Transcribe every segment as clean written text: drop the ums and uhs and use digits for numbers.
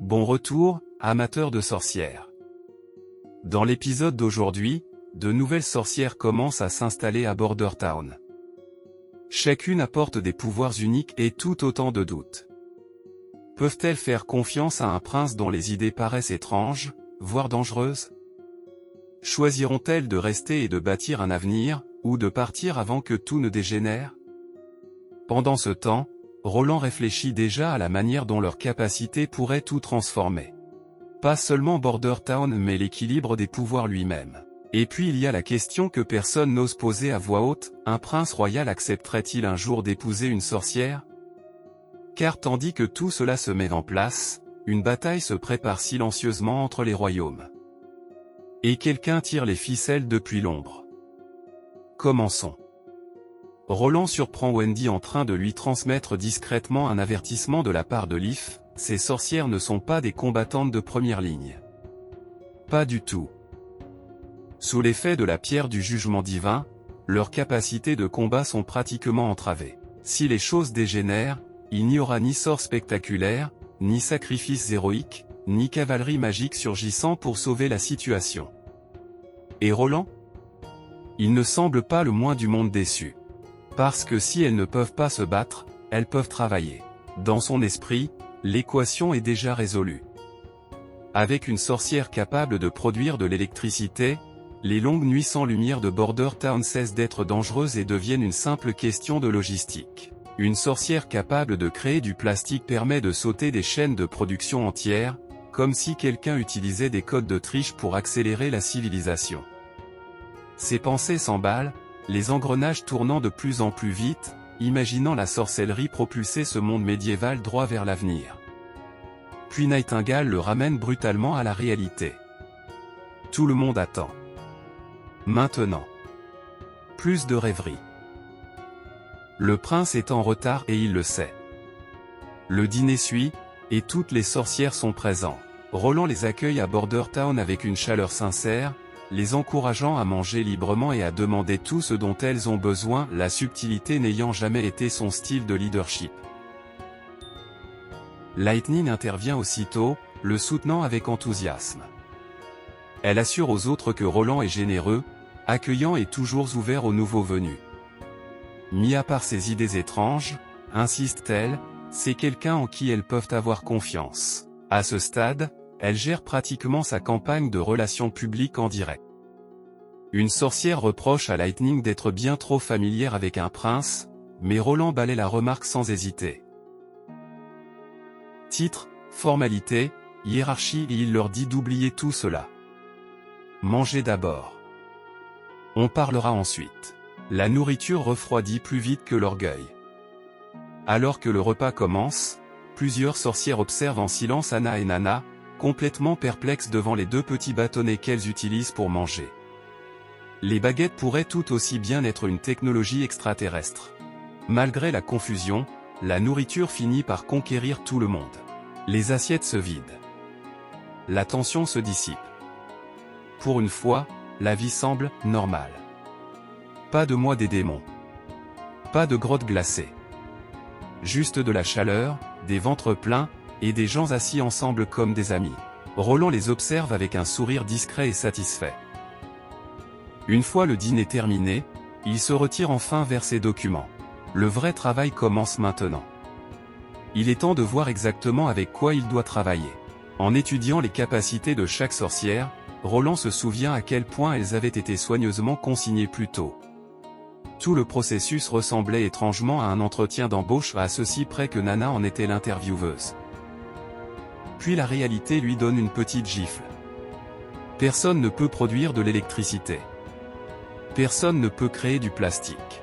Bon retour, amateurs de sorcières. Dans l'épisode d'aujourd'hui, de nouvelles sorcières commencent à s'installer à Border Town. Chacune apporte des pouvoirs uniques et tout autant de doutes. Peuvent-elles faire confiance à un prince dont les idées paraissent étranges, voire dangereuses? Choisiront-elles de rester et de bâtir un avenir, ou de partir avant que tout ne dégénère? Pendant ce temps, Roland réfléchit déjà à la manière dont leur capacité pourrait tout transformer. Pas seulement Border Town mais l'équilibre des pouvoirs lui-même. Et puis il y a la question que personne n'ose poser à voix haute, un prince royal accepterait-il un jour d'épouser une sorcière? Car tandis que tout cela se met en place, une bataille se prépare silencieusement entre les royaumes. Et quelqu'un tire les ficelles depuis l'ombre. Commençons. Roland surprend Wendy en train de lui transmettre discrètement un avertissement de la part de Leaf, ces sorcières ne sont pas des combattantes de première ligne. Pas du tout. Sous l'effet de la pierre du jugement divin, leurs capacités de combat sont pratiquement entravées. Si les choses dégénèrent, il n'y aura ni sort spectaculaire, ni sacrifices héroïques, ni cavalerie magique surgissant pour sauver la situation. Et Roland? Il ne semble pas le moins du monde déçu. Parce que si elles ne peuvent pas se battre, elles peuvent travailler. Dans son esprit, l'équation est déjà résolue. Avec une sorcière capable de produire de l'électricité, les longues nuits sans lumière de Border Town cessent d'être dangereuses et deviennent une simple question de logistique. Une sorcière capable de créer du plastique permet de sauter des chaînes de production entières, comme si quelqu'un utilisait des codes de triche pour accélérer la civilisation. Ses pensées s'emballent, les engrenages tournant de plus en plus vite, imaginant la sorcellerie propulser ce monde médiéval droit vers l'avenir. Puis Nightingale le ramène brutalement à la réalité. Tout le monde attend. Maintenant. Plus de rêverie. Le prince est en retard et il le sait. Le dîner suit, et toutes les sorcières sont présentes. Roland les accueille à Border Town avec une chaleur sincère, les encourageant à manger librement et à demander tout ce dont elles ont besoin, la subtilité n'ayant jamais été son style de leadership. Lightning intervient aussitôt, le soutenant avec enthousiasme. Elle assure aux autres que Roland est généreux, accueillant et toujours ouvert aux nouveaux venus. Mis à part ses idées étranges, insiste-t-elle, c'est quelqu'un en qui elles peuvent avoir confiance. À ce stade, elle gère pratiquement sa campagne de relations publiques en direct. Une sorcière reproche à Lightning d'être bien trop familière avec un prince, mais Roland balaie la remarque sans hésiter. Titre, formalité, hiérarchie et il leur dit d'oublier tout cela. Mangez d'abord. On parlera ensuite. La nourriture refroidit plus vite que l'orgueil. Alors que le repas commence, plusieurs sorcières observent en silence Anna et Nana, complètement perplexes devant les deux petits bâtonnets qu'elles utilisent pour manger. Les baguettes pourraient tout aussi bien être une technologie extraterrestre. Malgré la confusion, la nourriture finit par conquérir tout le monde. Les assiettes se vident. La tension se dissipe. Pour une fois, la vie semble normale. Pas de mois des démons. Pas de grottes glacées. Juste de la chaleur, des ventres pleins, et des gens assis ensemble comme des amis. Roland les observe avec un sourire discret et satisfait. Une fois le dîner terminé, il se retire enfin vers ses documents. Le vrai travail commence maintenant. Il est temps de voir exactement avec quoi il doit travailler. En étudiant les capacités de chaque sorcière, Roland se souvient à quel point elles avaient été soigneusement consignées plus tôt. Tout le processus ressemblait étrangement à un entretien d'embauche à ceci près que Nana en était l'intervieweuse. Puis la réalité lui donne une petite gifle. Personne ne peut produire de l'électricité. Personne ne peut créer du plastique.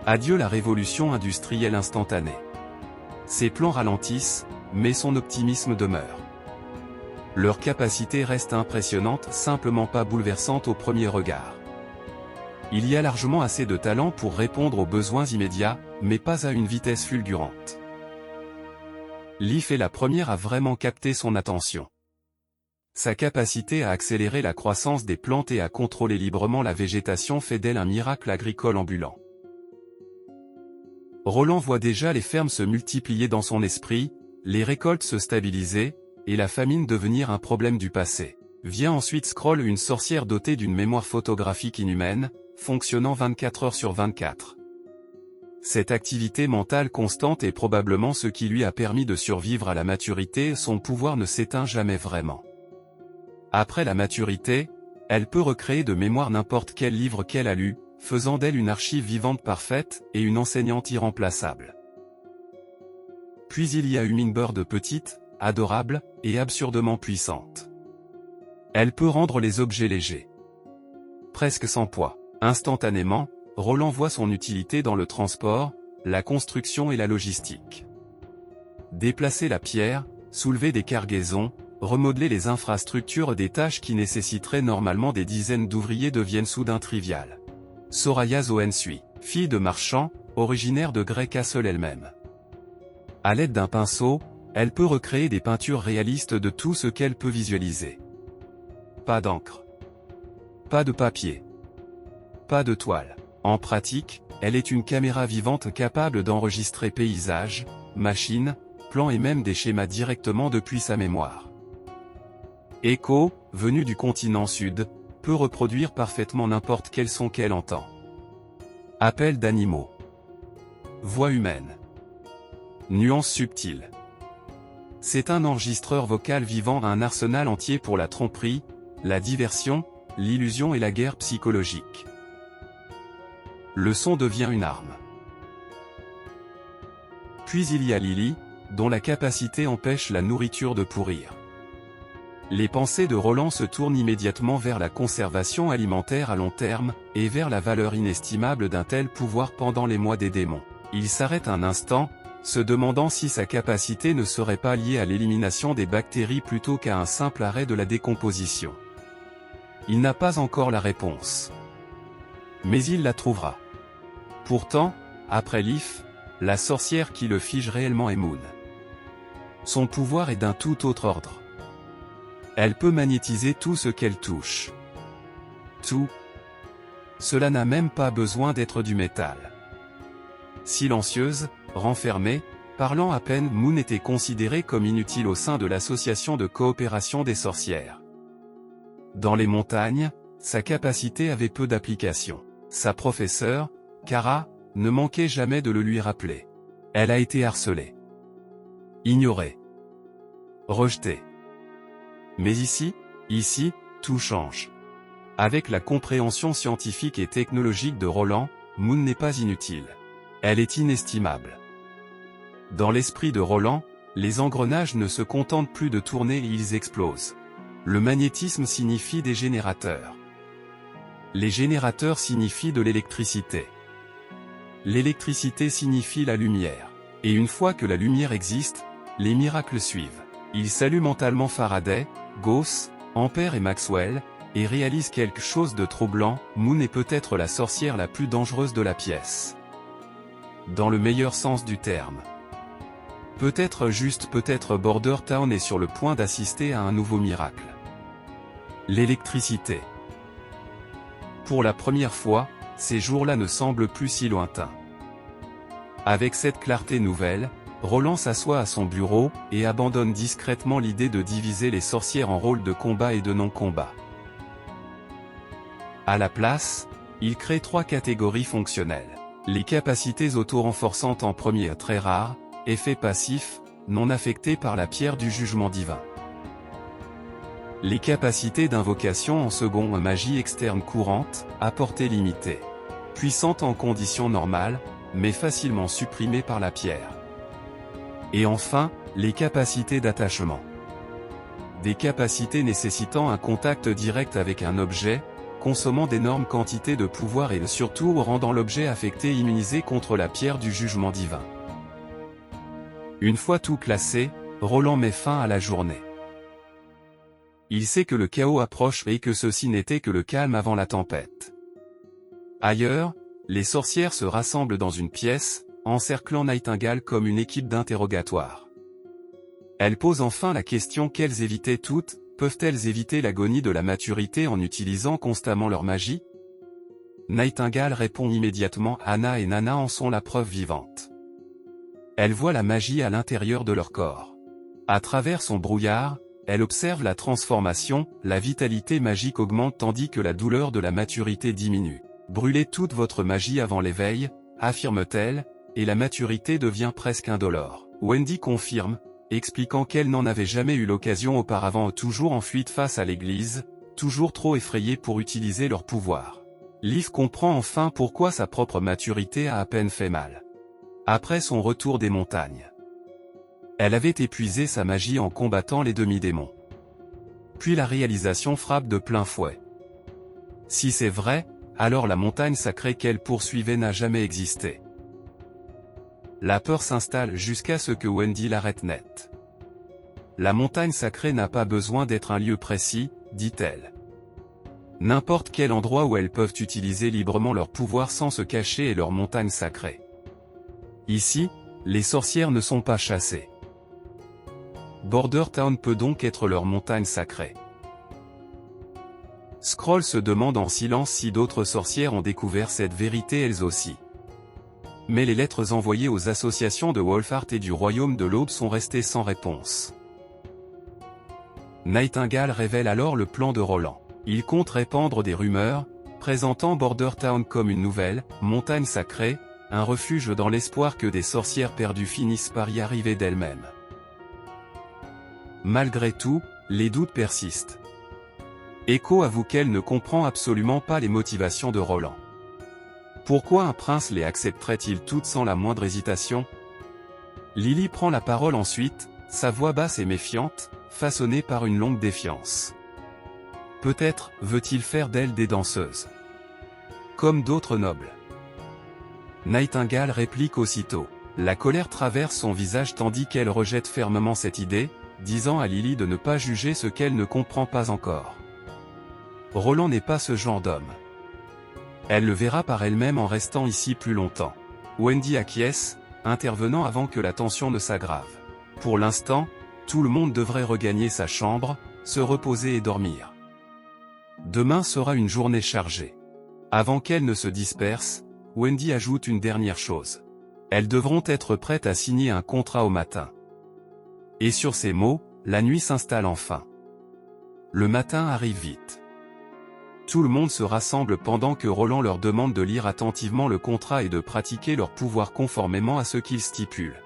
Adieu la révolution industrielle instantanée. Ses plans ralentissent, mais son optimisme demeure. Leur capacité reste impressionnante, simplement pas bouleversante au premier regard. Il y a largement assez de talent pour répondre aux besoins immédiats, mais pas à une vitesse fulgurante. Leaf est la première à vraiment capter son attention. Sa capacité à accélérer la croissance des plantes et à contrôler librement la végétation fait d'elle un miracle agricole ambulant. Roland voit déjà les fermes se multiplier dans son esprit, les récoltes se stabiliser, et la famine devenir un problème du passé. Vient ensuite Skrull, une sorcière dotée d'une mémoire photographique inhumaine, fonctionnant 24 heures sur 24. Cette activité mentale constante est probablement ce qui lui a permis de survivre à la maturité, son pouvoir ne s'éteint jamais vraiment. Après la maturité, elle peut recréer de mémoire n'importe quel livre qu'elle a lu, faisant d'elle une archive vivante parfaite et une enseignante irremplaçable. Puis il y a Hummingbird, petite, adorable, et absurdement puissante. Elle peut rendre les objets légers, presque sans poids. Instantanément, Roland voit son utilité dans le transport, la construction et la logistique. Déplacer la pierre, soulever des cargaisons, remodeler les infrastructures, des tâches qui nécessiteraient normalement des dizaines d'ouvriers deviennent soudain triviales. Soraya Zoensui, fille de marchand, originaire de Grey Castle elle-même. À l'aide d'un pinceau, elle peut recréer des peintures réalistes de tout ce qu'elle peut visualiser. Pas d'encre. Pas de papier. Pas de toile. En pratique, elle est une caméra vivante capable d'enregistrer paysages, machines, plans et même des schémas directement depuis sa mémoire. Echo, venu du continent sud, peut reproduire parfaitement n'importe quel son qu'elle entend. Appel d'animaux. Voix humaine. Nuances subtiles. C'est un enregistreur vocal vivant, un arsenal entier pour la tromperie, la diversion, l'illusion et la guerre psychologique. Le son devient une arme. Puis il y a Lily, dont la capacité empêche la nourriture de pourrir. Les pensées de Roland se tournent immédiatement vers la conservation alimentaire à long terme, et vers la valeur inestimable d'un tel pouvoir pendant les mois des démons. Il s'arrête un instant, se demandant si sa capacité ne serait pas liée à l'élimination des bactéries plutôt qu'à un simple arrêt de la décomposition. Il n'a pas encore la réponse. Mais il la trouvera. Pourtant, après Leaf, la sorcière qui le fige réellement est Moon. Son pouvoir est d'un tout autre ordre. Elle peut magnétiser tout ce qu'elle touche. Tout. Cela n'a même pas besoin d'être du métal. Silencieuse, renfermée, parlant à peine, Moon était considérée comme inutile au sein de l'association de coopération des sorcières. Dans les montagnes, sa capacité avait peu d'application. Sa professeure, Kara, ne manquait jamais de le lui rappeler. Elle a été harcelée. Ignorée. Rejetée. Mais ici, tout change. Avec la compréhension scientifique et technologique de Roland, Moon n'est pas inutile. Elle est inestimable. Dans l'esprit de Roland, les engrenages ne se contentent plus de tourner et ils explosent. Le magnétisme signifie des générateurs. Les générateurs signifient de l'électricité. L'électricité signifie la lumière. Et une fois que la lumière existe, les miracles suivent. Il salue mentalement Faraday, Gauss, Ampère et Maxwell, et réalise quelque chose de troublant, Moon est peut-être la sorcière la plus dangereuse de la pièce. Dans le meilleur sens du terme. Peut-être juste, peut-être Border Town est sur le point d'assister à un nouveau miracle. L'électricité. Pour la première fois, ces jours-là ne semblent plus si lointains. Avec cette clarté nouvelle, Roland s'assoit à son bureau, et abandonne discrètement l'idée de diviser les sorcières en rôles de combat et de non-combat. À la place, il crée 3 catégories fonctionnelles. Les capacités auto-renforçantes en premier, très rares, effet passif, non affectés par la pierre du jugement divin. Les capacités d'invocation en second, magie externe courante, à portée limitée. Puissante en conditions normales, mais facilement supprimée par la pierre. Et enfin, les capacités d'attachement. Des capacités nécessitant un contact direct avec un objet, consommant d'énormes quantités de pouvoir et surtout rendant l'objet affecté immunisé contre la pierre du jugement divin. Une fois tout classé, Roland met fin à la journée. Il sait que le chaos approche et que ceci n'était que le calme avant la tempête. Ailleurs, les sorcières se rassemblent dans une pièce, encerclant Nightingale comme une équipe d'interrogatoire. Elle pose enfin la question qu'elles évitaient toutes, peuvent-elles éviter l'agonie de la maturité en utilisant constamment leur magie? Nightingale répond immédiatement, Anna et Nana en sont la preuve vivante. Elle voit la magie à l'intérieur de leur corps. À travers son brouillard, Elle observe la transformation, la vitalité magique augmente tandis que la douleur de la maturité diminue. Brûlez toute votre magie avant l'éveil, affirme-t-elle, et la maturité devient presque indolore. Wendy confirme, expliquant qu'elle n'en avait jamais eu l'occasion auparavant, toujours en fuite face à l'église, toujours trop effrayée pour utiliser leur pouvoir. Liv comprend enfin pourquoi sa propre maturité a à peine fait mal. Après son retour des montagnes, elle avait épuisé sa magie en combattant les demi-démons. Puis la réalisation frappe de plein fouet. Si c'est vrai, alors la montagne sacrée qu'elle poursuivait n'a jamais existé. La peur s'installe jusqu'à ce que Wendy l'arrête net. La montagne sacrée n'a pas besoin d'être un lieu précis, dit-elle. N'importe quel endroit où elles peuvent utiliser librement leur pouvoir sans se cacher est leur montagne sacrée. Ici, les sorcières ne sont pas chassées. Border Town peut donc être leur montagne sacrée. Skrull se demande en silence si d'autres sorcières ont découvert cette vérité elles aussi. Mais les lettres envoyées aux associations de Wolfheart et du Royaume de l'Aube sont restées sans réponse. Nightingale révèle alors le plan de Roland. Il compte répandre des rumeurs, présentant Border Town comme une nouvelle montagne sacrée, un refuge dans l'espoir que des sorcières perdues finissent par y arriver d'elles-mêmes. Malgré tout, les doutes persistent. Echo avoue qu'elle ne comprend absolument pas les motivations de Roland. Pourquoi un prince les accepterait-il toutes sans la moindre hésitation? Lily prend la parole ensuite, sa voix basse et méfiante, façonnée par une longue défiance. Peut-être veut-il faire d'elles des danseuses, comme d'autres nobles. Nightingale réplique aussitôt. La colère traverse son visage tandis qu'elle rejette fermement cette idée, disant à Lily de ne pas juger ce qu'elle ne comprend pas encore. Roland n'est pas ce genre d'homme. Elle le verra par elle-même en restant ici plus longtemps. Wendy acquiesce, intervenant avant que la tension ne s'aggrave. Pour l'instant, tout le monde devrait regagner sa chambre, se reposer et dormir. Demain sera une journée chargée. Avant qu'elle ne se disperse, Wendy ajoute une dernière chose. Elles devront être prêtes à signer un contrat au matin. Et sur ces mots, la nuit s'installe enfin. Le matin arrive vite. Tout le monde se rassemble pendant que Roland leur demande de lire attentivement le contrat et de pratiquer leur pouvoir conformément à ce qu'il stipule.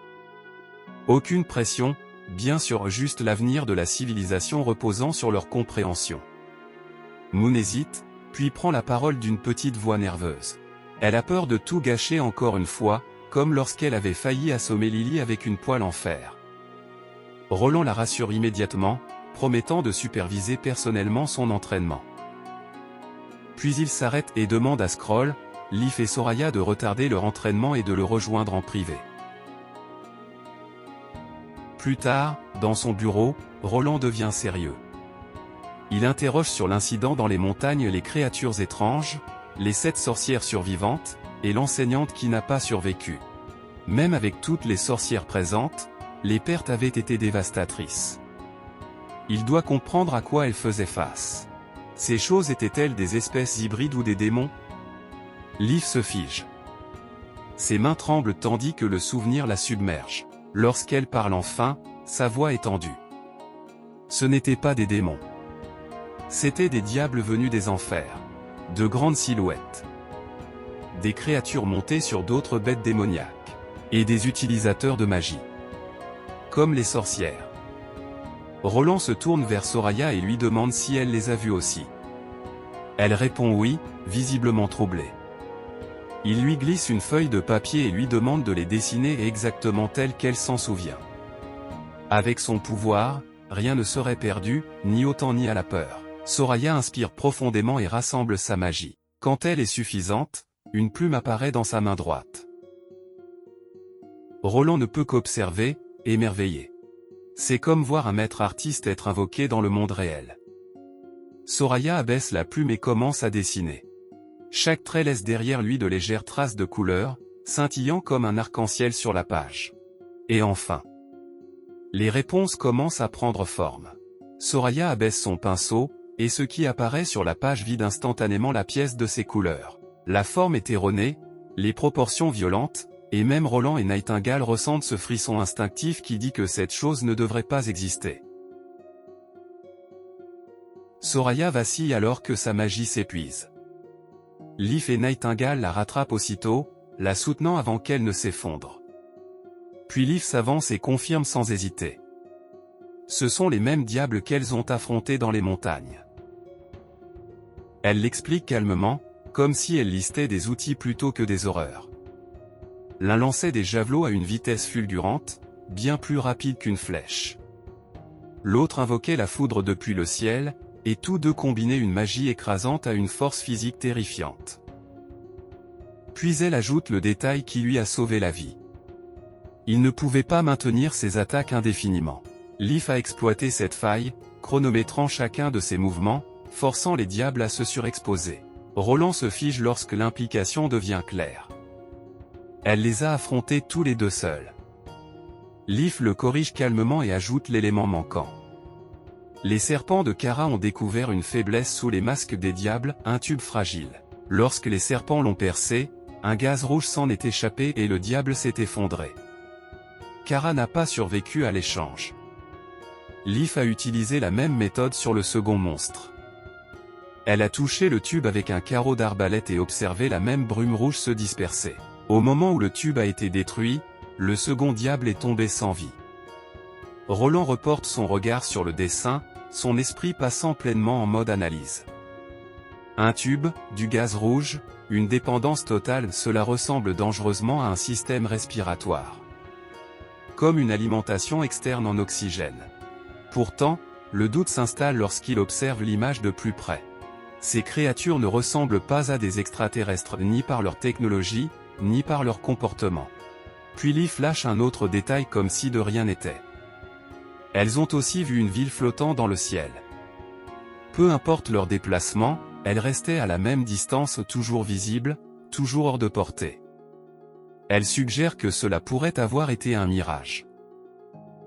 Aucune pression, bien sûr, juste l'avenir de la civilisation reposant sur leur compréhension. Moon hésite, puis prend la parole d'une petite voix nerveuse. Elle a peur de tout gâcher encore une fois, comme lorsqu'elle avait failli assommer Lily avec une poêle en fer. Roland la rassure immédiatement, promettant de superviser personnellement son entraînement. Puis il s'arrête et demande à Skrull, Liv et Soraya de retarder leur entraînement et de le rejoindre en privé. Plus tard, dans son bureau, Roland devient sérieux. Il interroge sur l'incident dans les montagnes les créatures étranges, les 7 sorcières survivantes, et l'enseignante qui n'a pas survécu. Même avec toutes les sorcières présentes, les pertes avaient été dévastatrices. Il doit comprendre à quoi elles faisaient face. Ces choses étaient-elles des espèces hybrides ou des démons? Liv se fige. Ses mains tremblent tandis que le souvenir la submerge. Lorsqu'elle parle enfin, sa voix est tendue. Ce n'étaient pas des démons. C'étaient des diables venus des enfers. De grandes silhouettes. Des créatures montées sur d'autres bêtes démoniaques. Et des utilisateurs de magie. Comme les sorcières. Roland se tourne vers Soraya et lui demande si elle les a vues aussi. Elle répond oui, visiblement troublée. Il lui glisse une feuille de papier et lui demande de les dessiner exactement telles qu'elle s'en souvient. Avec son pouvoir, rien ne serait perdu, ni au temps ni à la peur. Soraya inspire profondément et rassemble sa magie. Quand elle est suffisante, une plume apparaît dans sa main droite. Roland ne peut qu'observer, émerveillé. C'est comme voir un maître artiste être invoqué dans le monde réel. Soraya abaisse la plume et commence à dessiner. Chaque trait laisse derrière lui de légères traces de couleurs, scintillant comme un arc-en-ciel sur la page. Et enfin, les réponses commencent à prendre forme. Soraya abaisse son pinceau, et ce qui apparaît sur la page vide instantanément la pièce de ses couleurs. La forme est erronée, les proportions violentes, et même Roland et Nightingale ressentent ce frisson instinctif qui dit que cette chose ne devrait pas exister. Soraya vacille alors que sa magie s'épuise. Leaf et Nightingale la rattrapent aussitôt, la soutenant avant qu'elle ne s'effondre. Puis Leaf s'avance et confirme sans hésiter. Ce sont les mêmes diables qu'elles ont affrontés dans les montagnes. Elle l'explique calmement, comme si elle listait des outils plutôt que des horreurs. L'un lançait des javelots à une vitesse fulgurante, bien plus rapide qu'une flèche. L'autre invoquait la foudre depuis le ciel, et tous deux combinaient une magie écrasante à une force physique terrifiante. Puis elle ajoute le détail qui lui a sauvé la vie. Il ne pouvait pas maintenir ses attaques indéfiniment. Leaf a exploité cette faille, chronométrant chacun de ses mouvements, forçant les diables à se surexposer. Roland se fige lorsque l'implication devient claire. Elle les a affrontés tous les deux seuls. Leaf le corrige calmement et ajoute l'élément manquant. Les serpents de Kara ont découvert une faiblesse sous les masques des diables, un tube fragile. Lorsque les serpents l'ont percé, un gaz rouge s'en est échappé et le diable s'est effondré. Kara n'a pas survécu à l'échange. Leaf a utilisé la même méthode sur le second monstre. Elle a touché le tube avec un carreau d'arbalète et observé la même brume rouge se disperser. Au moment où le tube a été détruit, le second diable est tombé sans vie. Roland reporte son regard sur le dessin, son esprit passant pleinement en mode analyse. Un tube, du gaz rouge, une dépendance totale, cela ressemble dangereusement à un système respiratoire. Comme une alimentation externe en oxygène. Pourtant, le doute s'installe lorsqu'il observe l'image de plus près. Ces créatures ne ressemblent pas à des extraterrestres ni par leur technologie, ni par leur comportement. Puis Leaf lâche un autre détail comme si de rien n'était. Elles ont aussi vu une ville flottant dans le ciel. Peu importe leur déplacement, elles restaient à la même distance, toujours visibles, toujours hors de portée. Elle suggère que cela pourrait avoir été un mirage.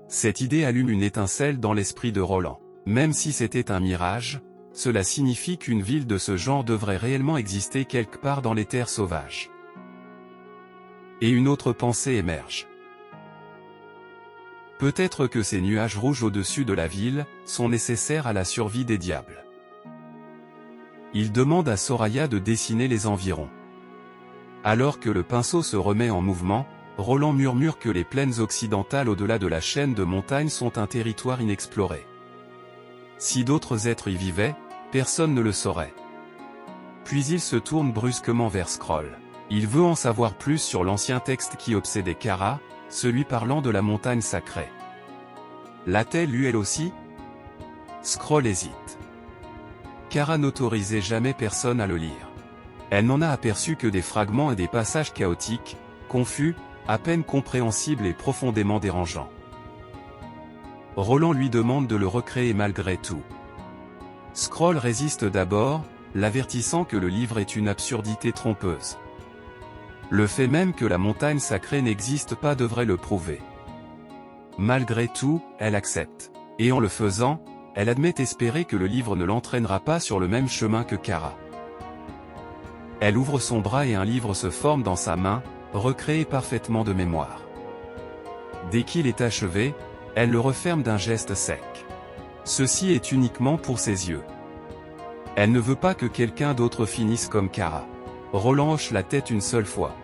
Cette idée allume une étincelle dans l'esprit de Roland. Même si c'était un mirage, cela signifie qu'une ville de ce genre devrait réellement exister quelque part dans les terres sauvages. Et une autre pensée émerge. Peut-être que ces nuages rouges au-dessus de la ville sont nécessaires à la survie des diables. Il demande à Soraya de dessiner les environs. Alors que le pinceau se remet en mouvement, Roland murmure que les plaines occidentales au-delà de la chaîne de montagnes sont un territoire inexploré. Si d'autres êtres y vivaient, personne ne le saurait. Puis il se tourne brusquement vers Skroll. Il veut en savoir plus sur l'ancien texte qui obsédait Kara, celui parlant de la montagne sacrée. L'a-t-elle lu elle aussi? Skroll hésite. Kara n'autorisait jamais personne à le lire. Elle n'en a aperçu que des fragments et des passages chaotiques, confus, à peine compréhensibles et profondément dérangeants. Roland lui demande de le recréer malgré tout. Skroll résiste d'abord, l'avertissant que le livre est une absurdité trompeuse. Le fait même que la montagne sacrée n'existe pas devrait le prouver. Malgré tout, elle accepte. Et en le faisant, elle admet espérer que le livre ne l'entraînera pas sur le même chemin que Kara. Elle ouvre son bras et un livre se forme dans sa main, recréé parfaitement de mémoire. Dès qu'il est achevé, elle le referme d'un geste sec. Ceci est uniquement pour ses yeux. Elle ne veut pas que quelqu'un d'autre finisse comme Kara. Roland hoche la tête une seule fois.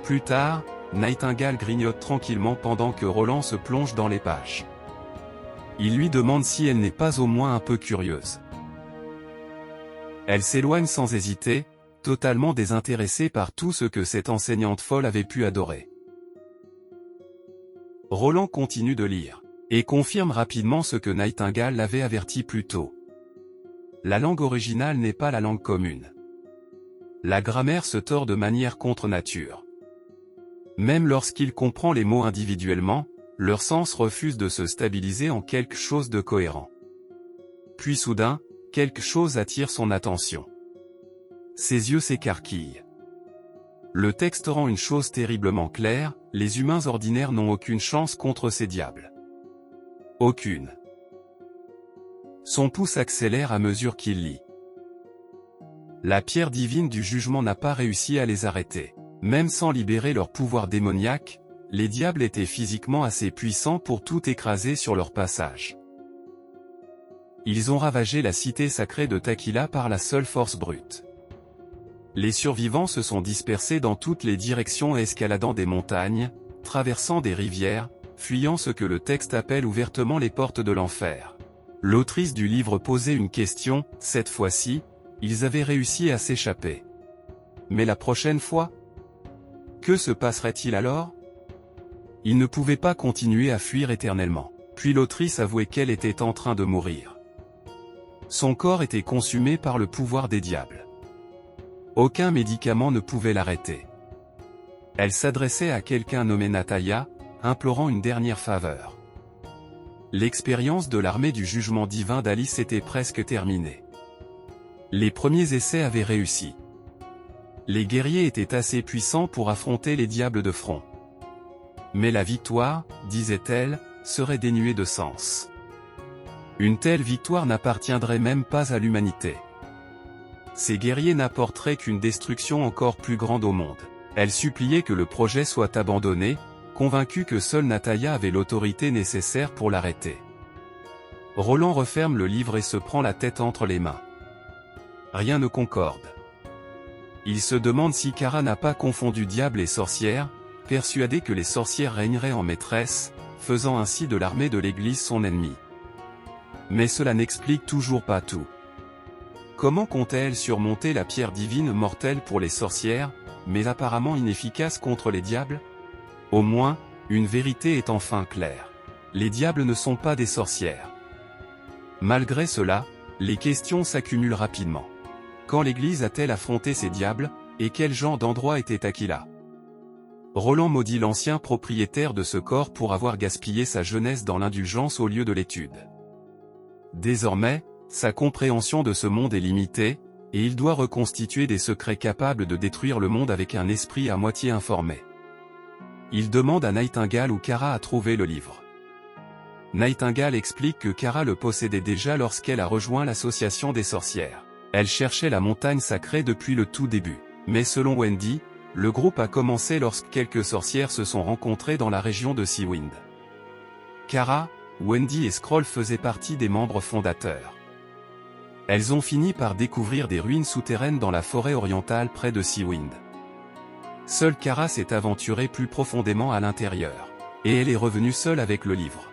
Plus tard, Nightingale grignote tranquillement pendant que Roland se plonge dans les pages. Il lui demande si elle n'est pas au moins un peu curieuse. Elle s'éloigne sans hésiter, totalement désintéressée par tout ce que cette enseignante folle avait pu adorer. Roland continue de lire, et confirme rapidement ce que Nightingale l'avait averti plus tôt. La langue originale n'est pas la langue commune. La grammaire se tord de manière contre nature. Même lorsqu'il comprend les mots individuellement, leur sens refuse de se stabiliser en quelque chose de cohérent. Puis soudain, quelque chose attire son attention. Ses yeux s'écarquillent. Le texte rend une chose terriblement claire, les humains ordinaires n'ont aucune chance contre ces diables. Aucune. Son pouce accélère à mesure qu'il lit. La pierre divine du jugement n'a pas réussi à les arrêter. Même sans libérer leur pouvoir démoniaque, les diables étaient physiquement assez puissants pour tout écraser sur leur passage. Ils ont ravagé la cité sacrée de Taquila par la seule force brute. Les survivants se sont dispersés dans toutes les directions escaladant des montagnes, traversant des rivières, fuyant ce que le texte appelle ouvertement les portes de l'enfer. L'autrice du livre posait une question, cette fois-ci, ils avaient réussi à s'échapper. Mais la prochaine fois? Que se passerait-il alors? Ils ne pouvaient pas continuer à fuir éternellement. Puis l'autrice avouait qu'elle était en train de mourir. Son corps était consumé par le pouvoir des diables. Aucun médicament ne pouvait l'arrêter. Elle s'adressait à quelqu'un nommé Nataya, implorant une dernière faveur. L'expérience de l'armée du jugement divin d'Alice était presque terminée. Les premiers essais avaient réussi. Les guerriers étaient assez puissants pour affronter les diables de front. Mais la victoire, disait-elle, serait dénuée de sens. Une telle victoire n'appartiendrait même pas à l'humanité. Ces guerriers n'apporteraient qu'une destruction encore plus grande au monde. Elle suppliait que le projet soit abandonné, convaincue que seule Nataya avait l'autorité nécessaire pour l'arrêter. Roland referme le livre et se prend la tête entre les mains. Rien ne concorde. Il se demande si Kara n'a pas confondu diable et sorcière, persuadée que les sorcières régneraient en maîtresse, faisant ainsi de l'armée de l'Église son ennemi. Mais cela n'explique toujours pas tout. Comment comptait-elle surmonter la pierre divine mortelle pour les sorcières, mais apparemment inefficace contre les diables? Au moins, une vérité est enfin claire. Les diables ne sont pas des sorcières. Malgré cela, les questions s'accumulent rapidement. Quand l'Église a-t-elle affronté ces diables, et quel genre d'endroit était Taquila? Roland maudit l'ancien propriétaire de ce corps pour avoir gaspillé sa jeunesse dans l'indulgence au lieu de l'étude. Désormais, sa compréhension de ce monde est limitée, et il doit reconstituer des secrets capables de détruire le monde avec un esprit à moitié informé. Il demande à Nightingale où Kara a trouvé le livre. Nightingale explique que Kara le possédait déjà lorsqu'elle a rejoint l'association des sorcières. Elle cherchait la montagne sacrée depuis le tout début. Mais selon Wendy, le groupe a commencé lorsque quelques sorcières se sont rencontrées dans la région de Seawind. Kara, Wendy et Scroll faisaient partie des membres fondateurs. Elles ont fini par découvrir des ruines souterraines dans la forêt orientale près de Seawind. Seule Kara s'est aventurée plus profondément à l'intérieur. Et elle est revenue seule avec le livre.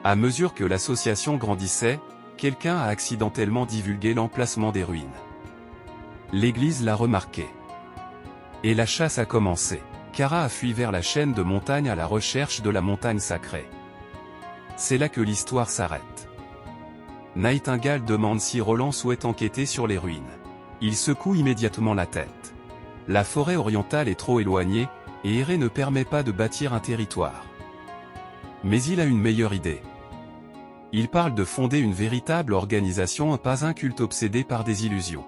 À mesure que l'association grandissait, quelqu'un a accidentellement divulgué l'emplacement des ruines. L'Église l'a remarqué. Et la chasse a commencé. Kara a fui vers la chaîne de montagnes à la recherche de la montagne sacrée. C'est là que l'histoire s'arrête. Nightingale demande si Roland souhaite enquêter sur les ruines. Il secoue immédiatement la tête. La forêt orientale est trop éloignée, et errer ne permet pas de bâtir un territoire. Mais il a une meilleure idée. Il parle de fonder une véritable organisation, pas un culte obsédé par des illusions.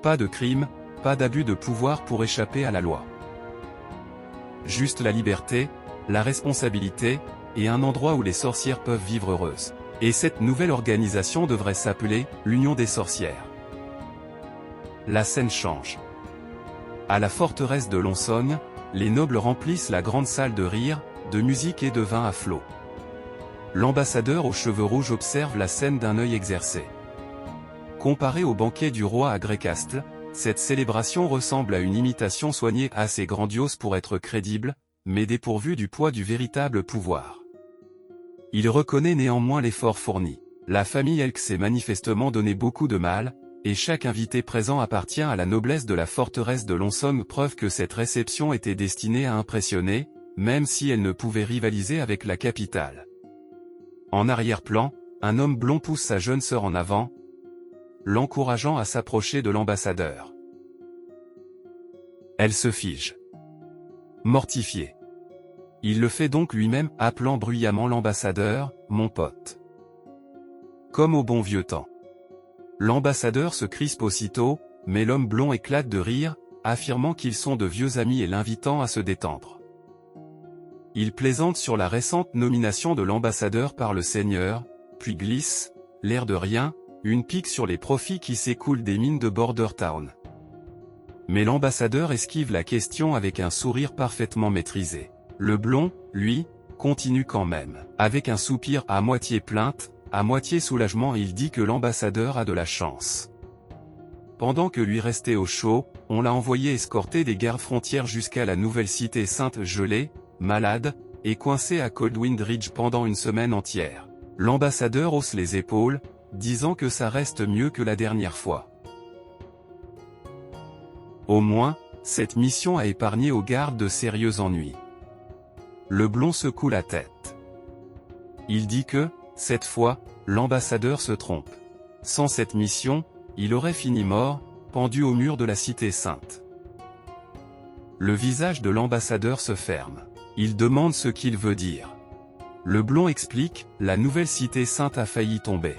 Pas de crime, pas d'abus de pouvoir pour échapper à la loi. Juste la liberté, la responsabilité, et un endroit où les sorcières peuvent vivre heureuses. Et cette nouvelle organisation devrait s'appeler l'Union des sorcières. La scène change. À la forteresse de Longsong, les nobles remplissent la grande salle de rire, de musique et de vin à flot. L'ambassadeur aux cheveux rouges observe la scène d'un œil exercé. Comparé au banquet du roi à Greycastle, cette célébration ressemble à une imitation soignée assez grandiose pour être crédible, mais dépourvue du poids du véritable pouvoir. Il reconnaît néanmoins l'effort fourni. La famille Elk s'est manifestement donné beaucoup de mal, et chaque invité présent appartient à la noblesse de la forteresse de Longsong, preuve que cette réception était destinée à impressionner, même si elle ne pouvait rivaliser avec la capitale. En arrière-plan, un homme blond pousse sa jeune sœur en avant, l'encourageant à s'approcher de l'ambassadeur. Elle se fige. Mortifiée. Il le fait donc lui-même, appelant bruyamment l'ambassadeur, « mon pote ». Comme au bon vieux temps. L'ambassadeur se crispe aussitôt, mais l'homme blond éclate de rire, affirmant qu'ils sont de vieux amis et l'invitant à se détendre. Il plaisante sur la récente nomination de l'ambassadeur par le Seigneur, puis glisse, l'air de rien, une pique sur les profits qui s'écoulent des mines de Border Town. Mais l'ambassadeur esquive la question avec un sourire parfaitement maîtrisé. Le blond, lui, continue quand même. Avec un soupir à moitié plainte, à moitié soulagement il dit que l'ambassadeur a de la chance. Pendant que lui restait au chaud, on l'a envoyé escorter des gardes frontières jusqu'à la nouvelle cité sainte gelée, malade, et coincé à Coldwind Ridge pendant une semaine entière. L'ambassadeur hausse les épaules, disant que ça reste mieux que la dernière fois. Au moins, cette mission a épargné aux gardes de sérieux ennuis. Le blond secoue la tête. Il dit que, cette fois, l'ambassadeur se trompe. Sans cette mission, il aurait fini mort, pendu au mur de la cité sainte. Le visage de l'ambassadeur se ferme. Il demande ce qu'il veut dire. Le blond explique, la nouvelle cité sainte a failli tomber.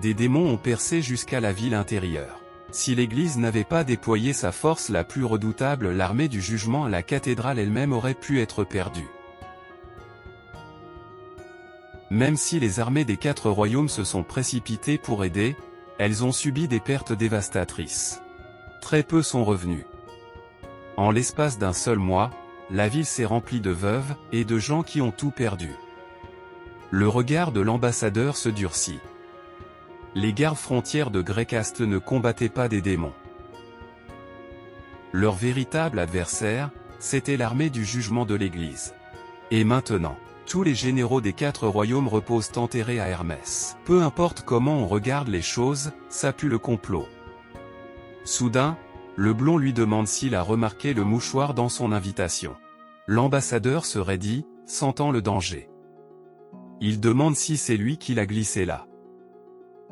Des démons ont percé jusqu'à la ville intérieure. Si l'Église n'avait pas déployé sa force la plus redoutable, l'armée du jugement, la cathédrale elle-même aurait pu être perdue. Même si les armées des 4 royaumes se sont précipitées pour aider, elles ont subi des pertes dévastatrices. Très peu sont revenus. En l'espace d'un seul mois, la ville s'est remplie de veuves et de gens qui ont tout perdu. Le regard de l'ambassadeur se durcit. Les gardes frontières de Greycastle ne combattaient pas des démons. Leur véritable adversaire, c'était l'armée du jugement de l'Église. Et maintenant, tous les généraux des 4 royaumes reposent enterrés à Hermès. Peu importe comment on regarde les choses, ça pue le complot. Soudain, le blond lui demande s'il a remarqué le mouchoir dans son invitation. L'ambassadeur se raidit, sentant le danger. Il demande si c'est lui qui l'a glissé là.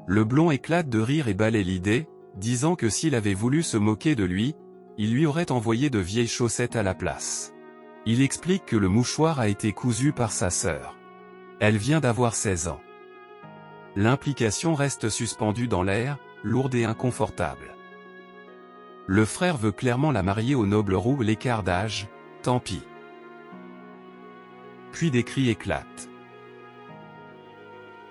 Le blond éclate de rire et balaie l'idée, disant que s'il avait voulu se moquer de lui, il lui aurait envoyé de vieilles chaussettes à la place. Il explique que le mouchoir a été cousu par sa sœur. Elle vient d'avoir 16 ans. L'implication reste suspendue dans l'air, lourde et inconfortable. Le frère veut clairement la marier au noble roux, l'écart d'âge, tant pis. Puis des cris éclatent.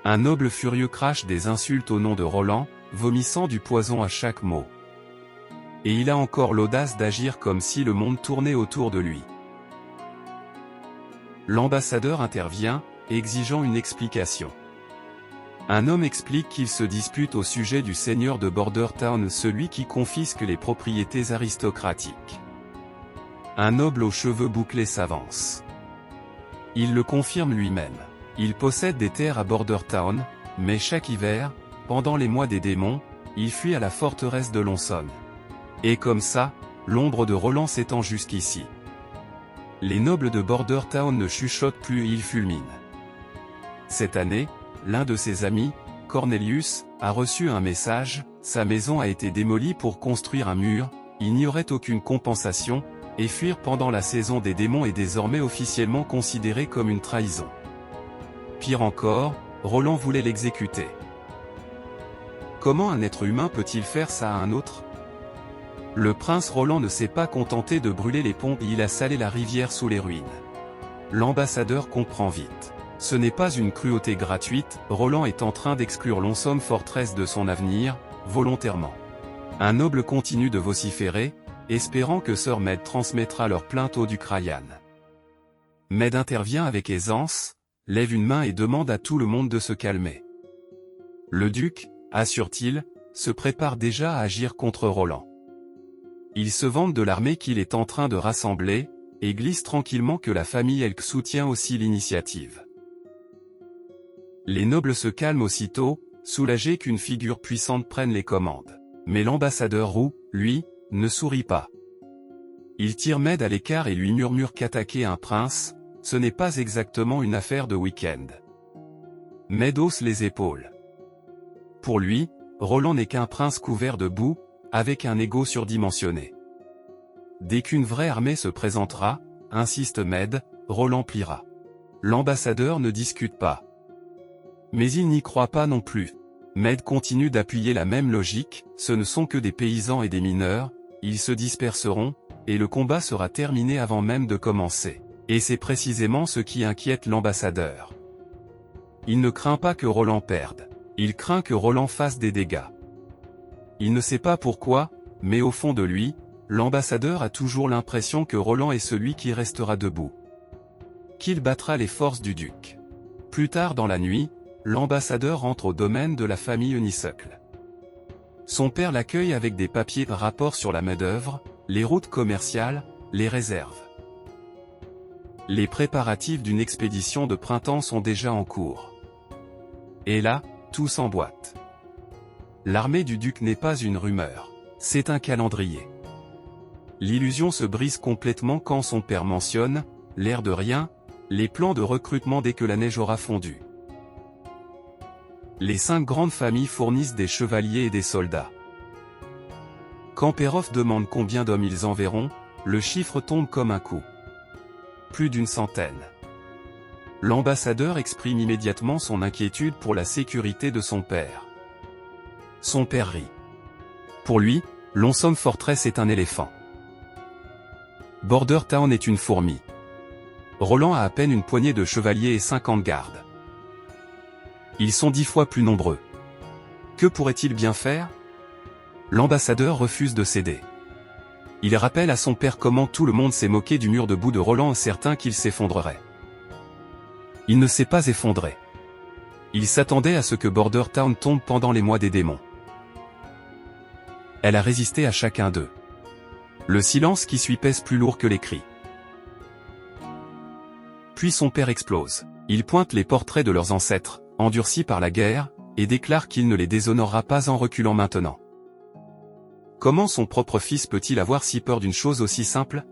Un noble furieux crache des insultes au nom de Roland, vomissant du poison à chaque mot. Et il a encore l'audace d'agir comme si le monde tournait autour de lui. L'ambassadeur intervient, exigeant une explication. Un homme explique qu'il se dispute au sujet du seigneur de Bordertown, celui qui confisque les propriétés aristocratiques. Un noble aux cheveux bouclés s'avance. Il le confirme lui-même. Il possède des terres à Bordertown, mais chaque hiver, pendant les mois des démons, il fuit à la forteresse de Lonson. Et comme ça, l'ombre de Roland s'étend jusqu'ici. Les nobles de Bordertown ne chuchotent plus et ils fulminent. Cette année, l'un de ses amis, Cornelius, a reçu un message, sa maison a été démolie pour construire un mur, il n'y aurait aucune compensation, et fuir pendant la saison des démons est désormais officiellement considéré comme une trahison. Pire encore, Roland voulait l'exécuter. Comment un être humain peut-il faire ça à un autre? Le prince Roland ne s'est pas contenté de brûler les ponts, il a salé la rivière sous les ruines. L'ambassadeur comprend vite. Ce n'est pas une cruauté gratuite, Roland est en train d'exclure Lonesome Fortress de son avenir, volontairement. Un noble continue de vociférer, espérant que Sir Med transmettra leur plainte au duc Ryan. Med intervient avec aisance, lève une main et demande à tout le monde de se calmer. Le duc, assure-t-il, se prépare déjà à agir contre Roland. Il se vante de l'armée qu'il est en train de rassembler, et glisse tranquillement que la famille Elk soutient aussi l'initiative. Les nobles se calment aussitôt, soulagés qu'une figure puissante prenne les commandes. Mais l'ambassadeur roux, lui, ne sourit pas. Il tire Med à l'écart et lui murmure qu'attaquer un prince, ce n'est pas exactement une affaire de week-end. Med hausse les épaules. Pour lui, Roland n'est qu'un prince couvert de boue, avec un ego surdimensionné. Dès qu'une vraie armée se présentera, insiste Med, Roland pliera. L'ambassadeur ne discute pas. Mais il n'y croit pas non plus. Med continue d'appuyer la même logique, ce ne sont que des paysans et des mineurs, ils se disperseront, et le combat sera terminé avant même de commencer. Et c'est précisément ce qui inquiète l'ambassadeur. Il ne craint pas que Roland perde. Il craint que Roland fasse des dégâts. Il ne sait pas pourquoi, mais au fond de lui, l'ambassadeur a toujours l'impression que Roland est celui qui restera debout. Qu'il battra les forces du duc. Plus tard dans la nuit, l'ambassadeur entre au domaine de la famille Honeysuckle. Son père l'accueille avec des papiers de rapport sur la main-d'œuvre, les routes commerciales, les réserves. Les préparatifs d'une expédition de printemps sont déjà en cours. Et là, tout s'emboîte. L'armée du duc n'est pas une rumeur, c'est un calendrier. L'illusion se brise complètement quand son père mentionne, l'air de rien, les plans de recrutement dès que la neige aura fondu. Les 5 grandes familles fournissent des chevaliers et des soldats. Quand Perroff demande combien d'hommes ils enverront, le chiffre tombe comme un coup. Plus d'une centaine. L'ambassadeur exprime immédiatement son inquiétude pour la sécurité de son père. Son père rit. Pour lui, Lonesome Fortress est un éléphant. Border Town est une fourmi. Roland a à peine une poignée de chevaliers et 50 gardes. Ils sont 10 fois plus nombreux. Que pourrait-il bien faire? L'ambassadeur refuse de céder. Il rappelle à son père comment tout le monde s'est moqué du mur de boue de Roland, certain qu'il s'effondrerait. Il ne s'est pas effondré. Il s'attendait à ce que Border Town tombe pendant les mois des démons. Elle a résisté à chacun d'eux. Le silence qui suit pèse plus lourd que les cris. Puis son père explose. Il pointe les portraits de leurs ancêtres, endurcis par la guerre, et déclare qu'il ne les déshonorera pas en reculant maintenant. Comment son propre fils peut-il avoir si peur d'une chose aussi simple?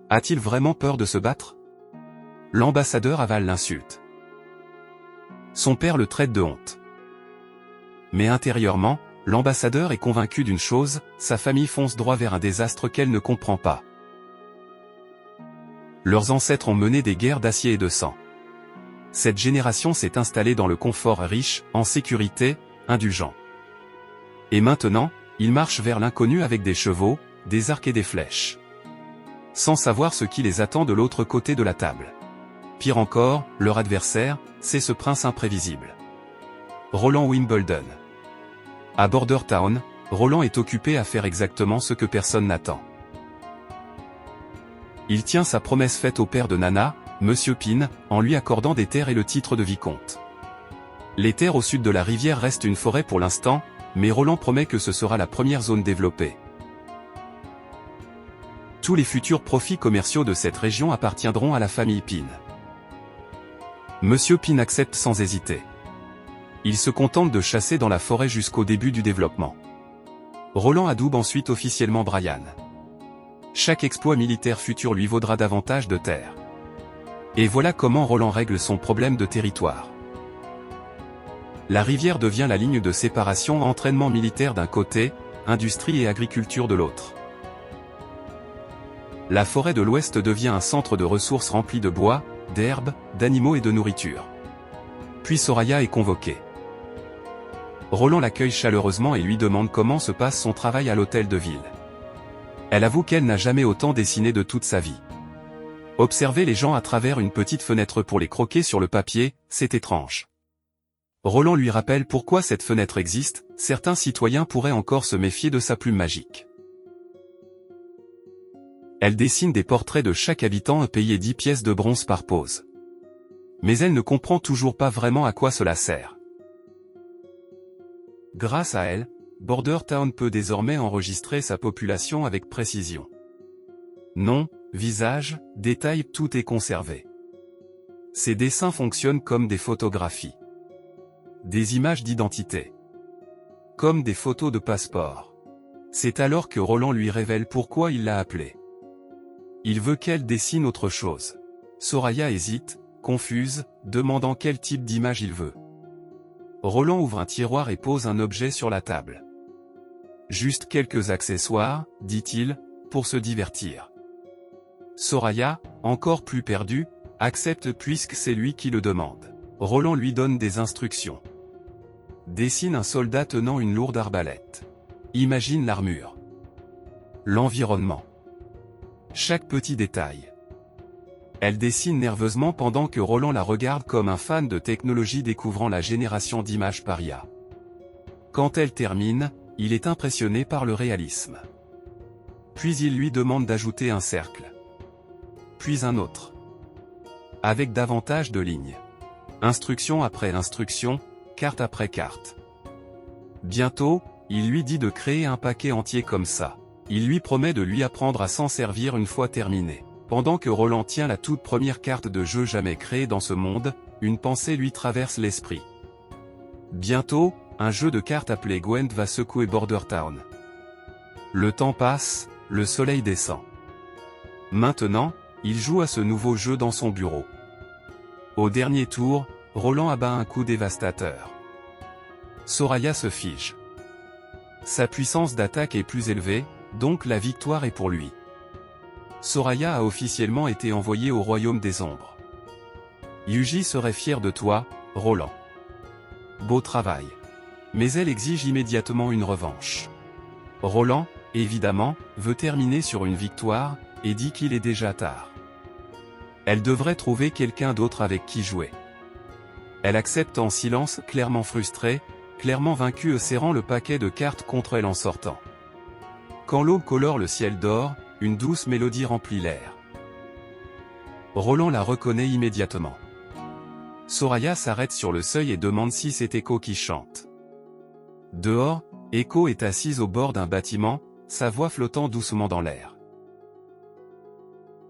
A-t-il vraiment peur de se battre? L'ambassadeur avale l'insulte. Son père le traite de honte. Mais intérieurement, l'ambassadeur est convaincu d'une chose, sa famille fonce droit vers un désastre qu'elle ne comprend pas. Leurs ancêtres ont mené des guerres d'acier et de sang. Cette génération s'est installée dans le confort riche, en sécurité, indulgent. Et maintenant, ils marchent vers l'inconnu avec des chevaux, des arcs et des flèches. Sans savoir ce qui les attend de l'autre côté de la table. Pire encore, leur adversaire, c'est ce prince imprévisible. Roland Wimbledon. À Border Town, Roland est occupé à faire exactement ce que personne n'attend. Il tient sa promesse faite au père de Nana, Monsieur Pine, en lui accordant des terres et le titre de vicomte. Les terres au sud de la rivière restent une forêt pour l'instant, mais Roland promet que ce sera la première zone développée. Tous les futurs profits commerciaux de cette région appartiendront à la famille Pine. Monsieur Pine accepte sans hésiter. Il se contente de chasser dans la forêt jusqu'au début du développement. Roland adoube ensuite officiellement Brian. Chaque exploit militaire futur lui vaudra davantage de terres. Et voilà comment Roland règle son problème de territoire. La rivière devient la ligne de séparation, entraînement militaire d'un côté, industrie et agriculture de l'autre. La forêt de l'Ouest devient un centre de ressources rempli de bois, d'herbes, d'animaux et de nourriture. Puis Soraya est convoquée. Roland l'accueille chaleureusement et lui demande comment se passe son travail à l'hôtel de ville. Elle avoue qu'elle n'a jamais autant dessiné de toute sa vie. Observer les gens à travers une petite fenêtre pour les croquer sur le papier, c'est étrange. Roland lui rappelle pourquoi cette fenêtre existe, certains citoyens pourraient encore se méfier de sa plume magique. Elle dessine des portraits de chaque habitant payé 10 pièces de bronze par pose. Mais elle ne comprend toujours pas vraiment à quoi cela sert. Grâce à elle, Border Town peut désormais enregistrer sa population avec précision. Nom, visage, détails, tout est conservé. Ces dessins fonctionnent comme des photographies. Des images d'identité. Comme des photos de passeport. C'est alors que Roland lui révèle pourquoi il l'a appelée. Il veut qu'elle dessine autre chose. Soraya hésite, confuse, demandant quel type d'image il veut. Roland ouvre un tiroir et pose un objet sur la table. Juste quelques accessoires, dit-il, pour se divertir. Soraya, encore plus perdue, accepte puisque c'est lui qui le demande. Roland lui donne des instructions. Dessine un soldat tenant une lourde arbalète. Imagine l'armure. L'environnement. Chaque petit détail. Elle dessine nerveusement pendant que Roland la regarde comme un fan de technologie découvrant la génération d'images par IA. Quand elle termine, il est impressionné par le réalisme. Puis il lui demande d'ajouter un cercle. Puis un autre. Avec davantage de lignes. Instruction après instruction, carte après carte. Bientôt, il lui dit de créer un paquet entier comme ça. Il lui promet de lui apprendre à s'en servir une fois terminé. Pendant que Roland tient la toute première carte de jeu jamais créée dans ce monde, une pensée lui traverse l'esprit. Bientôt, un jeu de cartes appelé Gwent va secouer Border Town. Le temps passe, le soleil descend. Maintenant, il joue à ce nouveau jeu dans son bureau. Au dernier tour, Roland abat un coup dévastateur. Soraya se fige. Sa puissance d'attaque est plus élevée, donc la victoire est pour lui. Soraya a officiellement été envoyée au royaume des ombres. Yuji serait fier de toi, Roland. Beau travail. Mais elle exige immédiatement une revanche. Roland, évidemment, veut terminer sur une victoire, et dit qu'il est déjà tard. Elle devrait trouver quelqu'un d'autre avec qui jouer. Elle accepte en silence, clairement frustrée, clairement vaincue, serrant le paquet de cartes contre elle en sortant. Quand l'aube colore le ciel d'or, une douce mélodie remplit l'air. Roland la reconnaît immédiatement. Soraya s'arrête sur le seuil et demande si c'est Echo qui chante. Dehors, Echo est assise au bord d'un bâtiment, sa voix flottant doucement dans l'air.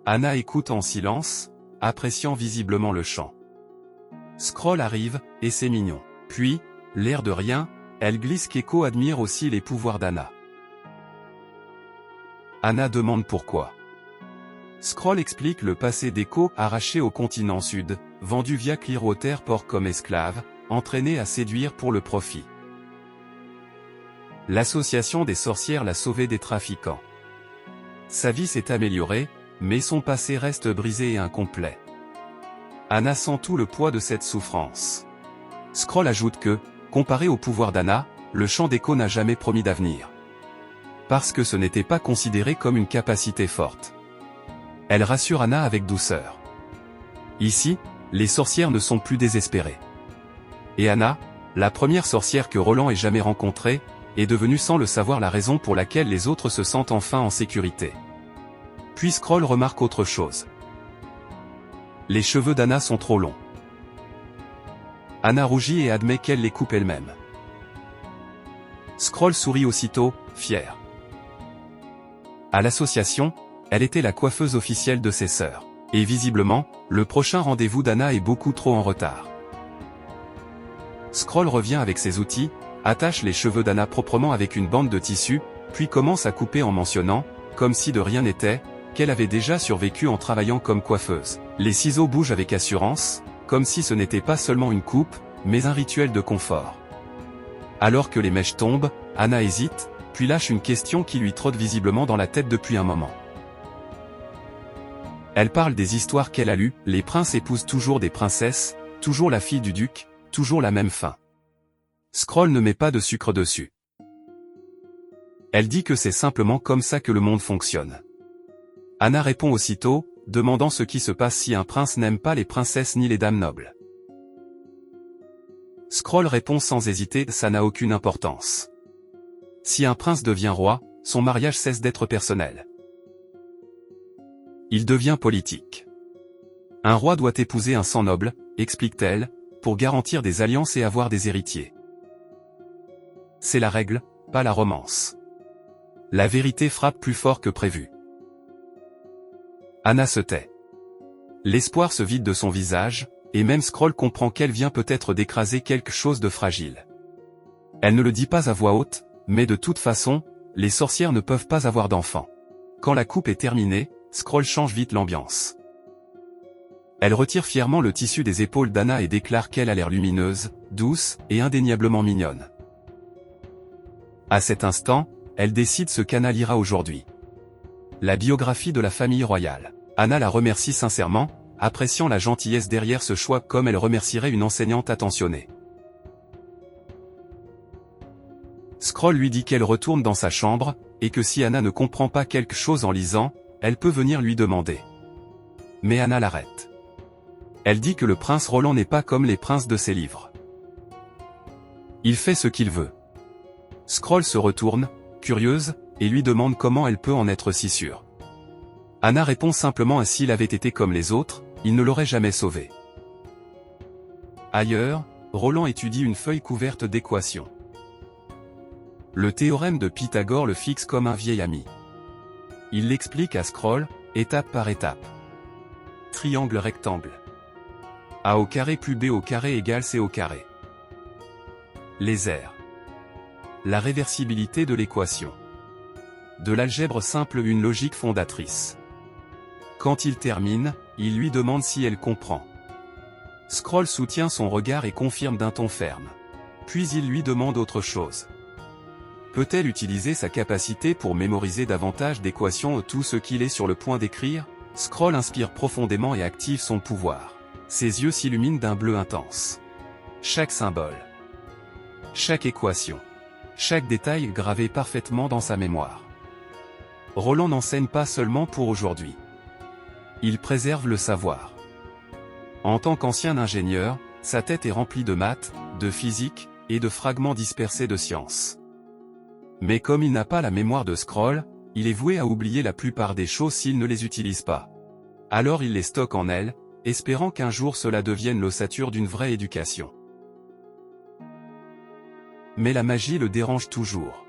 Anna écoute en silence, appréciant visiblement le chant. Scroll arrive, et c'est mignon. Puis, l'air de rien, elle glisse qu'Echo admire aussi les pouvoirs d'Anna. Anna demande pourquoi. Scroll explique le passé d'Echo, arraché au continent sud, vendu via Clearwater Port comme esclave, entraîné à séduire pour le profit. L'association des sorcières l'a sauvé des trafiquants. Sa vie s'est améliorée, mais son passé reste brisé et incomplet. Anna sent tout le poids de cette souffrance. Scroll ajoute que, comparé au pouvoir d'Anna, le chant d'Echo n'a jamais promis d'avenir. Parce que ce n'était pas considéré comme une capacité forte. Elle rassure Anna avec douceur. Ici, les sorcières ne sont plus désespérées. Et Anna, la première sorcière que Roland ait jamais rencontrée, est devenue sans le savoir la raison pour laquelle les autres se sentent enfin en sécurité. Puis Scroll remarque autre chose. Les cheveux d'Anna sont trop longs. Anna rougit et admet qu'elle les coupe elle-même. Scroll sourit aussitôt, fière. À l'association, elle était la coiffeuse officielle de ses sœurs. Et visiblement, le prochain rendez-vous d'Anna est beaucoup trop en retard. Scroll revient avec ses outils, attache les cheveux d'Anna proprement avec une bande de tissu, puis commence à couper en mentionnant, comme si de rien n'était, qu'elle avait déjà survécu en travaillant comme coiffeuse. Les ciseaux bougent avec assurance, comme si ce n'était pas seulement une coupe, mais un rituel de confort. Alors que les mèches tombent, Anna hésite, puis lâche une question qui lui trotte visiblement dans la tête depuis un moment. Elle parle des histoires qu'elle a lues, les princes épousent toujours des princesses, toujours la fille du duc, toujours la même fin. Scroll ne met pas de sucre dessus. Elle dit que c'est simplement comme ça que le monde fonctionne. Anna répond aussitôt, demandant ce qui se passe si un prince n'aime pas les princesses ni les dames nobles. Scroll répond sans hésiter, ça n'a aucune importance. Si un prince devient roi, son mariage cesse d'être personnel. Il devient politique. Un roi doit épouser un sang noble, explique-t-elle, pour garantir des alliances et avoir des héritiers. C'est la règle, pas la romance. La vérité frappe plus fort que prévu. Anna se tait. L'espoir se vide de son visage, et même Scroll comprend qu'elle vient peut-être d'écraser quelque chose de fragile. Elle ne le dit pas à voix haute, mais de toute façon, les sorcières ne peuvent pas avoir d'enfants. Quand la coupe est terminée, Scroll change vite l'ambiance. Elle retire fièrement le tissu des épaules d'Anna et déclare qu'elle a l'air lumineuse, douce, et indéniablement mignonne. À cet instant, elle décide ce qu'Anna lira aujourd'hui. La biographie de la famille royale. Anna la remercie sincèrement, appréciant la gentillesse derrière ce choix comme elle remercierait une enseignante attentionnée. Scroll lui dit qu'elle retourne dans sa chambre, et que si Anna ne comprend pas quelque chose en lisant, elle peut venir lui demander. Mais Anna l'arrête. Elle dit que le prince Roland n'est pas comme les princes de ses livres. Il fait ce qu'il veut. Scroll se retourne, curieuse, et lui demande comment elle peut en être si sûre. Anna répond simplement s'il avait été comme les autres, il ne l'aurait jamais sauvé. Ailleurs, Roland étudie une feuille couverte d'équations. Le théorème de Pythagore le fixe comme un vieil ami. Il l'explique à Scroll, étape par étape. Triangle rectangle. A au carré plus B au carré égale C au carré. Les aires. La réversibilité de l'équation. De l'algèbre simple une logique fondatrice. Quand il termine, il lui demande si elle comprend. Scroll soutient son regard et confirme d'un ton ferme. Puis il lui demande autre chose. Peut-elle utiliser sa capacité pour mémoriser davantage d'équations tout ce qu'il est sur le point d'écrire? Scroll inspire profondément et active son pouvoir. Ses yeux s'illuminent d'un bleu intense. Chaque symbole, chaque équation, chaque détail gravé parfaitement dans sa mémoire. Roland n'enseigne pas seulement pour aujourd'hui. Il préserve le savoir. En tant qu'ancien ingénieur, sa tête est remplie de maths, de physique, et de fragments dispersés de science. Mais comme il n'a pas la mémoire de Scroll, il est voué à oublier la plupart des choses s'il ne les utilise pas. Alors il les stocke en elle, espérant qu'un jour cela devienne l'ossature d'une vraie éducation. Mais la magie le dérange toujours.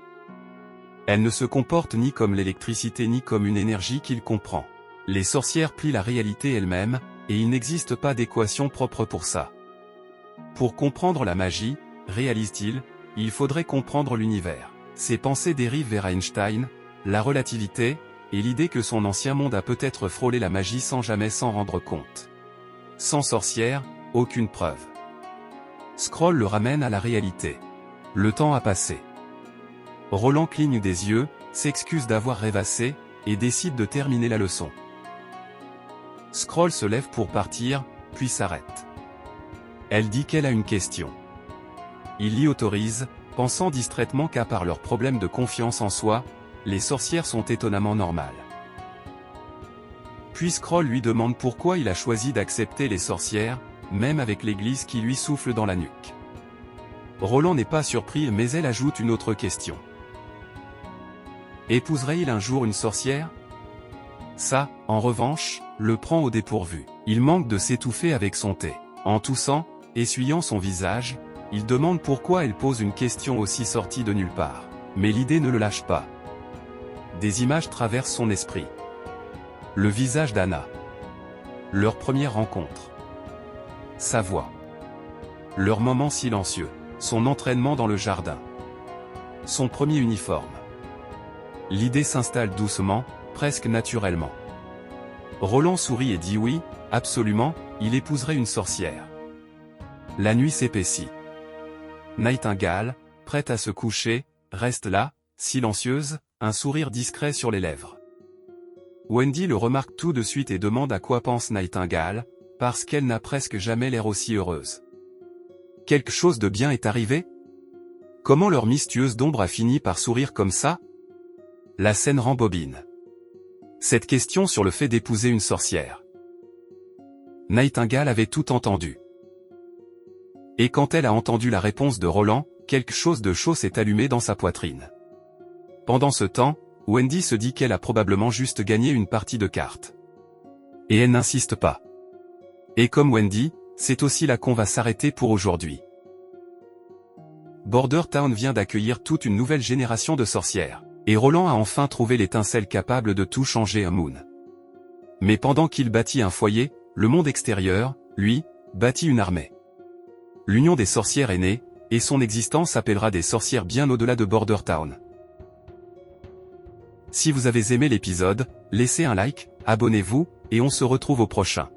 Elle ne se comporte ni comme l'électricité ni comme une énergie qu'il comprend. Les sorcières plient la réalité elle-même, et il n'existe pas d'équation propre pour ça. Pour comprendre la magie, réalise-t-il, il faudrait comprendre l'univers. Ses pensées dérivent vers Einstein, la relativité, et l'idée que son ancien monde a peut-être frôlé la magie sans jamais s'en rendre compte. Sans sorcière, aucune preuve. Scroll le ramène à la réalité. Le temps a passé. Roland cligne des yeux, s'excuse d'avoir rêvassé, et décide de terminer la leçon. Scroll se lève pour partir, puis s'arrête. Elle dit qu'elle a une question. Il l'y autorise, pensant distraitement qu'à part leur problème de confiance en soi, les sorcières sont étonnamment normales. Puis Scroll lui demande pourquoi il a choisi d'accepter les sorcières, même avec l'église qui lui souffle dans la nuque. Roland n'est pas surpris mais elle ajoute une autre question. Épouserait-il un jour une sorcière? Ça, en revanche, le prend au dépourvu. Il manque de s'étouffer avec son thé. En toussant, essuyant son visage, il demande pourquoi elle pose une question aussi sortie de nulle part. Mais l'idée ne le lâche pas. Des images traversent son esprit. Le visage d'Anna. Leur première rencontre. Sa voix. Leur moment silencieux. Son entraînement dans le jardin. Son premier uniforme. L'idée s'installe doucement, presque naturellement. Roland sourit et dit oui, absolument, il épouserait une sorcière. La nuit s'épaissit. Nightingale, prête à se coucher, reste là, silencieuse, un sourire discret sur les lèvres. Wendy le remarque tout de suite et demande à quoi pense Nightingale, parce qu'elle n'a presque jamais l'air aussi heureuse. Quelque chose de bien est arrivé? Comment leur mystieuse d'ombre a fini par sourire comme ça? La scène rembobine. Cette question sur le fait d'épouser une sorcière. Nightingale avait tout entendu. Et quand elle a entendu la réponse de Roland, quelque chose de chaud s'est allumé dans sa poitrine. Pendant ce temps, Wendy se dit qu'elle a probablement juste gagné une partie de cartes. Et elle n'insiste pas. Et comme Wendy, c'est aussi là qu'on va s'arrêter pour aujourd'hui. Border Town vient d'accueillir toute une nouvelle génération de sorcières. Et Roland a enfin trouvé l'étincelle capable de tout changer à Moon. Mais pendant qu'il bâtit un foyer, le monde extérieur, lui, bâtit une armée. L'Union des sorcières est née, et son existence appellera des sorcières bien au-delà de Border Town. Si vous avez aimé l'épisode, laissez un like, abonnez-vous, et on se retrouve au prochain.